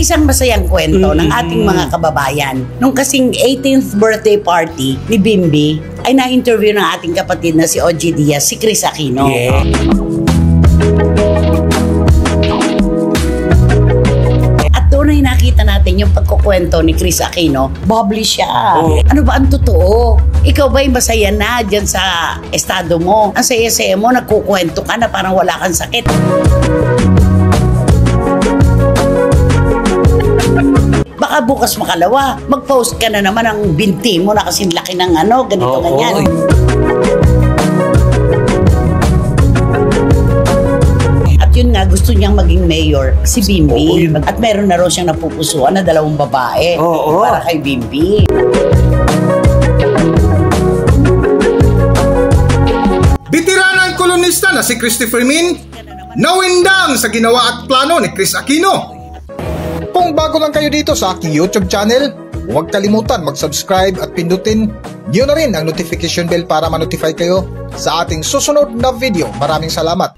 isang masayang kwento ng ating mga kababayan. Nung kasing 18th birthday party ni Bimbi, ay na-interview ng ating kapatid na si OG Diaz, si Chris Aquino. Yeah. At doon ay nakita natin yung pagkukwento ni Chris Aquino. Bubbly siya. Oh. Ano ba ang totoo? Ikaw ba'y masaya na dyan sa estado mo? Ang saya-saya mo, nagkukwento ka na parang wala kang sakit. Baka bukas makalawa, mag-post ka na naman ang binti mo na kasing laki ng ano, ganito, ganyan. At yun nga, gusto niyang maging mayor, si Bimbi. At meron na raw siyang napupusuan na 2 babae para kay Bimbi. Bitiranang kolonista na si Christopher Min, nawindang sa ginawa at plano ni Chris Aquino. Kung bago lang kayo dito sa aking YouTube channel, huwag kalimutan mag-subscribe at pindutin niyo na rin ang notification bell para ma-notify kayo sa ating susunod na video. Maraming salamat!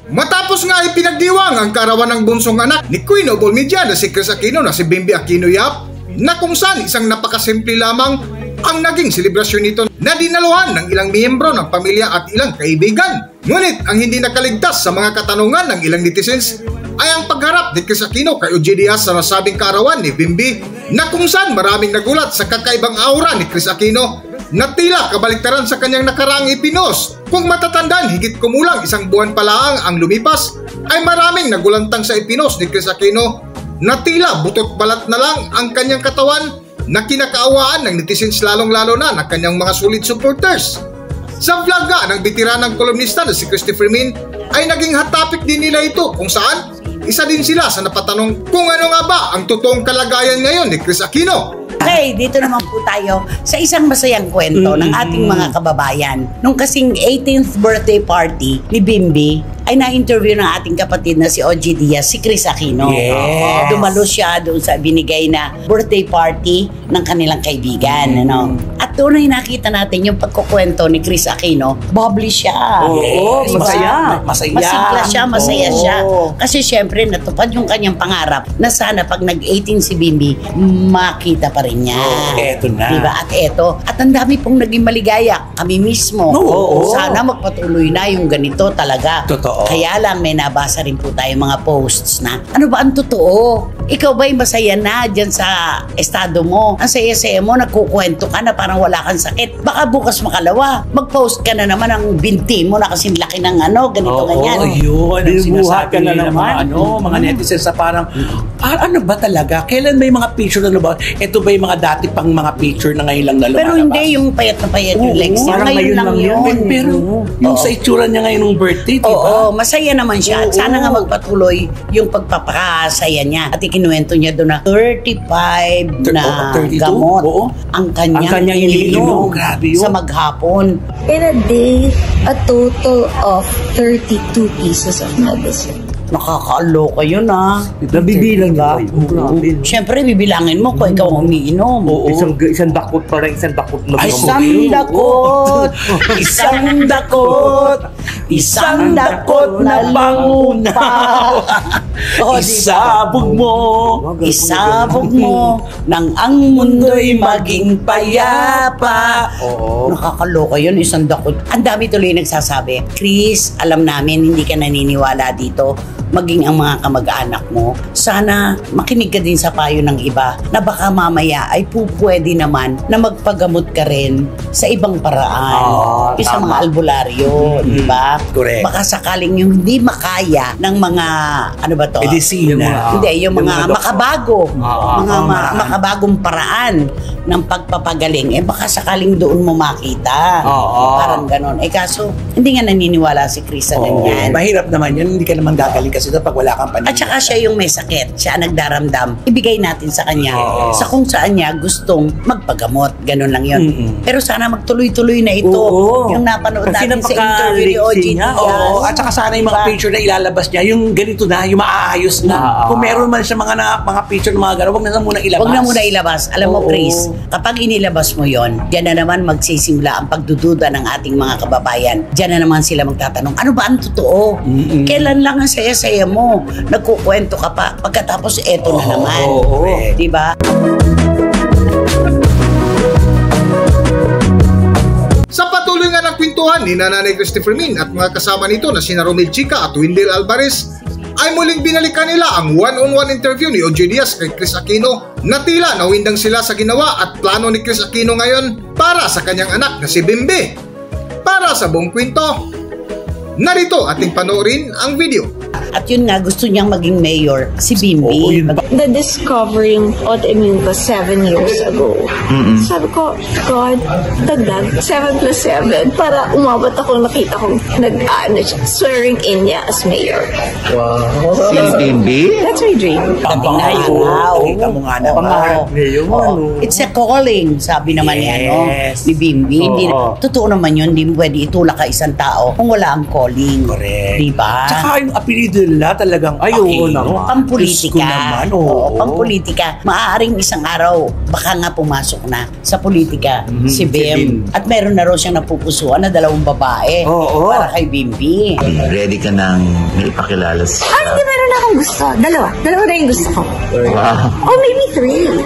Matapos nga ipinagdiwang ang karawan ng bunsong anak ni Queen of All Media na si Chris Aquino na si Bimbi Aquino Yap, na kung saan isang napakasimple lamang ang naging selebrasyon nito na dinaluhan ng ilang miyembro ng pamilya at ilang kaibigan. Ngunit ang hindi nakaligtas sa mga katanungan ng ilang netizens ay ang pagharap ni Chris Aquino kay OG Diaz sa nasabing karawan ni Bimbi, na kung saan maraming nagulat sa kakaibang aura ni Chris Aquino na tila kabaliktaran sa kanyang nakaraang ipinost. Kung matatandaan, higit kumulang 1 buwan pa lang ang lumipas ay maraming nagulantang sa ipinost ni Chris Aquino na tila butot balat na lang ang kanyang katawan, na kinakaawaan ng netizens lalong-lalo na ng kanyang mga solid supporters. Sa vlog nga ng bitiranang kolumnista na si Christopher Min ay naging hot topic din nila ito, kung saan isa din sila sa napatanong kung ano nga ba ang totoong kalagayan ngayon ni Chris Aquino. Okay, dito naman po tayo sa isang masayang kwento ng ating mga kababayan. Nung kasing 18th birthday party ni Bimbi, ay na-interview ng ating kapatid na si OG Diaz, si Chris Aquino. Yes. Dumalo siya doon sa binigay na birthday party ng kanilang kaibigan. Ano? At doon ay nakita natin yung pagkukwento ni Chris Aquino. Bubbly siya. Masaya. Masigla siya, masaya siya. Kasi syempre natupad yung kanyang pangarap na sana pag nag-18 si Bimbi, makita pa rin niya. Eto na. Diba? At eto. At ang dami pong naging maligaya. Kami mismo. Sana magpatuloy na yung ganito talaga. Totoo. Kaya lang may nabasa rin po tayo mga posts na ano ba ang totoo? Ikaw ba'y masaya na dyan sa estado mo? Ang saya-saya mo, nagkukwento ka na parang wala kang sakit. Baka bukas makalawa, mag-post ka na naman ang binti mo na kasing laki ng ano, ganito, ganyan. Yun. Ang sinasabi ka na naman. Mga netizens sa parang, ano ba talaga? Kailan may mga picture na ba? Ito ba yung mga dati pang mga picture na ngayon lang na lumalabas? Pero hindi yung payat na payat yung legs. Ngayon lang yun. Pero yung sa itsura niya ngayon ng birthday, diba? Oo, masaya naman siya. At sana nga magpatuloy yung pagpapakasaya niya. At ikinuwento niya doon na 35 na 32? gamot Oo. ang kanyang iniinom Grabe yun. sa maghapon. In a day, a total of 32 pieces of medicine. Nakakaloka yun Nabibilang ba? Siyempre, bibilangin mo kung ikaw ang umiinom. Isang dakot pa rin, isang dakot na Ay, isang dakot, isang dakot, isang dakot na langupa. Isabog mo, isabog mo, nang ang mundo'y maging payapa. Nakakaloka yun, isang dakot. Ang dami tuloy nagsasabi, Chris, alam namin hindi ka naniniwala dito. Maging ang mga kamag-anak mo, sana makinig ka din sa payo ng iba na baka mamaya ay pwede naman na magpagamot ka rin sa ibang paraan. Sa mga albularyo, di ba? Correct. Baka sakaling yung hindi makaya ng mga, ano ba to? Medisina. Hindi, yung mga makabago. Makabagong paraan ng pagpapagaling. Baka sakaling doon mo makita. Parang ganon. Kaso, hindi nga naniniwala si Chris sa ganyan. Mahirap naman yun. Hindi ka naman gagaling kasi pag wala kang paniniwala. At saka siya yung may sakit, siya nagdaramdam, ibigay natin sa kanya sa kung saan niya gustong magpagamot, ganun lang yun. Pero sana magtuloy-tuloy na ito. Yung napanood natin sa interview ni OG Diaz. At saka sana yung mga picture na ilalabas niya, yung ganito na, yung maaayos na. Kung meron man siya mga picture ng mga gano'n, wag na muna ilabas. Wag na muna ilabas. Alam mo, Chris, Kapag inilabas mo yon, diyan na naman magsisimula ang pagdududa ng ating mga kababayan. Diyan na naman sila magtatanong, ano ba ang totoo? Kailan lang ang saya-saya mo? Nagkukwento ka pa, pagkatapos eto na naman. Diba? Sa patuloy nga ng kwentuhan ni Nanay Christopher Min at mga kasama nito na sina Romel Chica at Wendell Alvarez, ay muling binalikan nila ang one-on-one interview ni OJ Diaz kay Kris Aquino na tila nawindang sila sa ginawa at plano ni Kris Aquino ngayon para sa kanyang anak na si Bimbi. Para sa buong kwento, narito ating panoorin ang video. At yun nga, gusto niyang maging mayor, si Bimbi. The discovering autoimmune ko 7 years ago. Sabi ko, God, dagdag 7 plus 7 para umabot ako, nakita kong swearing in niya as mayor. Wow. Si Bimbi? That's my dream. Kita mo nga naman. Pangarap niya yun. It's a calling, sabi naman niya, no? Ni Bimbi. Totoo naman yun, hindi mo pwede itulak ka isang tao kung wala ang calling. Correct. Diba? Tsaka yung apelido nila talagang oo naman. Pampolitika. naman, Pampolitika. Maaaring isang araw, baka nga pumasok na sa politika si Bim. At meron na raw siyang napupusuan na 2 babae para kay Bimbi. Ready ka nang maipakilala sa... Hindi, meron akong gusto. Dalawa na yung gusto ko. Wow. Or maybe 3.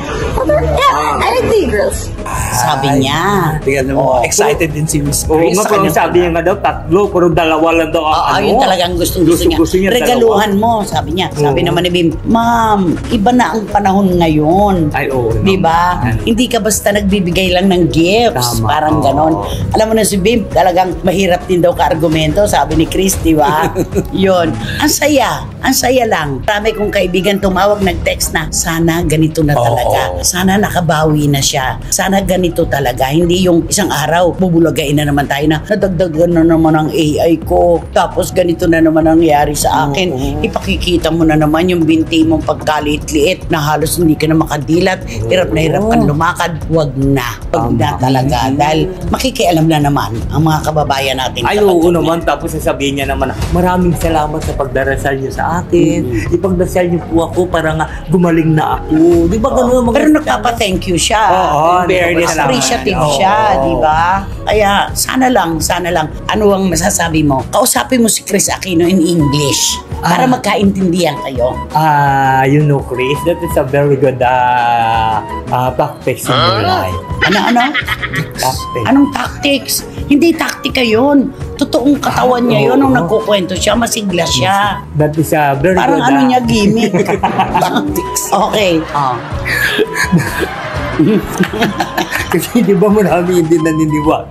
Yeah, I like 3 girls. Sabi niya. Tingnan mo, excited din si Miss Oo Chris. nga, pero sabi niya nga daw, 3, pero 2 lang daw ang Yun talagang gusto niya. Regaluhan mo, sabi niya. Sabi naman ni Bim, Ma'am, iba na ang panahon ngayon. Ay, oo. Diba? Hindi ka basta nagbibigay lang ng gifts. Tama. Parang ganon. Alam mo na si Bim, talagang mahirap din daw ka-argumento, sabi ni Chris, diba? Yun. Ang saya lang. Marami kong kaibigan tumawag, nag-text na, sana ganito na talaga. Sana nakabawi na siya. Sana ganito talaga. Hindi yung isang araw, bubulagain na naman tayo na, nadagdagan na naman ang AI ko. Tapos ganito na naman ang nangyari sa akin. Ipakikita mo na naman yung binti mong pagkaliit-liit na halos hindi ka na makadilat. Hirap na hirap kang lumakad. Wag na. Wag na talaga. Dahil makikialam na naman ang mga kababayan natin. Ay, oo naman. Tapos sasabihin niya naman, maraming salamat sa pagdarasal niyo sa akin. Ipagdasal niyo po ako para nga gumaling na ako. Di ba gano'n mga... Pero nagpapa-thank you siya. Appreciative siya, di ba? Kaya sana lang. Ano ang masasabi mo? Kausapin mo si Kris Aquino in English para magkaintindihan kayo. You know, Chris, that is a very good tactics in your life. Ano? Tactics. Anong tactics? Hindi taktika yun. Totoong katawan niya yun. Nung nagkukwento siya, masigla siya. That is a very Parang good... ano niya, gimmick. Tactics. Okay. Kasi di ba marami hindi naniniwala?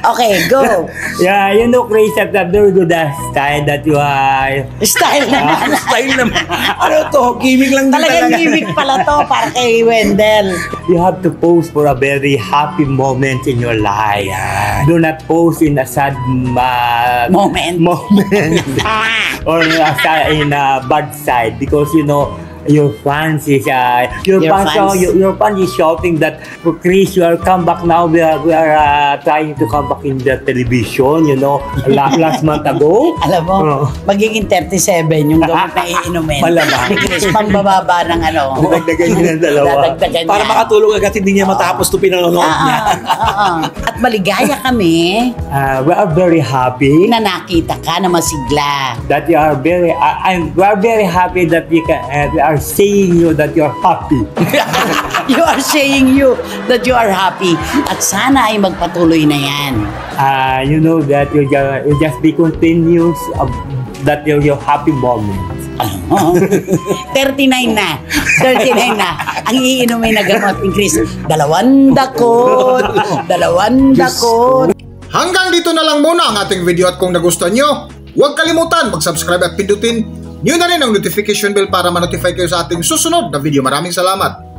Okay, go. Yeah, you know, Chris, that's a very good style that you are... Style naman. Style naman. Ano to? Gimmick lang din Talagang talaga. gimmick pala to para kay Wendell. You have to pose for a very happy moment in your life. Do not pose in a sad Moment. Or in a bad side, because you know your fans is your fans is shouting that, Chris, you are come back now. We are trying to come back in the television, you know, last month ago. Alam mo, magiging 37 yung gamot na iinumin. Malamang. Ni Chris, pambababa ng ano. Dadagdagan niya ng dalawa. Dadagdagan Para niya. makatulog agad, hindi niya matapos ito pinanonood niya. At maligaya kami We are very happy na nakita ka na masigla. that you are very we are very happy that we are seeing you that you are happy. You are saying that you are happy. At sana ay magpatuloy na yan. You know that you just be continuous that your happy moment. 39 na. Ang iinumin na gamot ni Chris. 2 dakot. Hanggang dito na lang muna ang ating video at kung nagustuhan nyo, huwag kalimutan mag-subscribe at pindutin nyo na rin ang notification bell para ma-notify kayo sa ating susunod na video. Maraming salamat!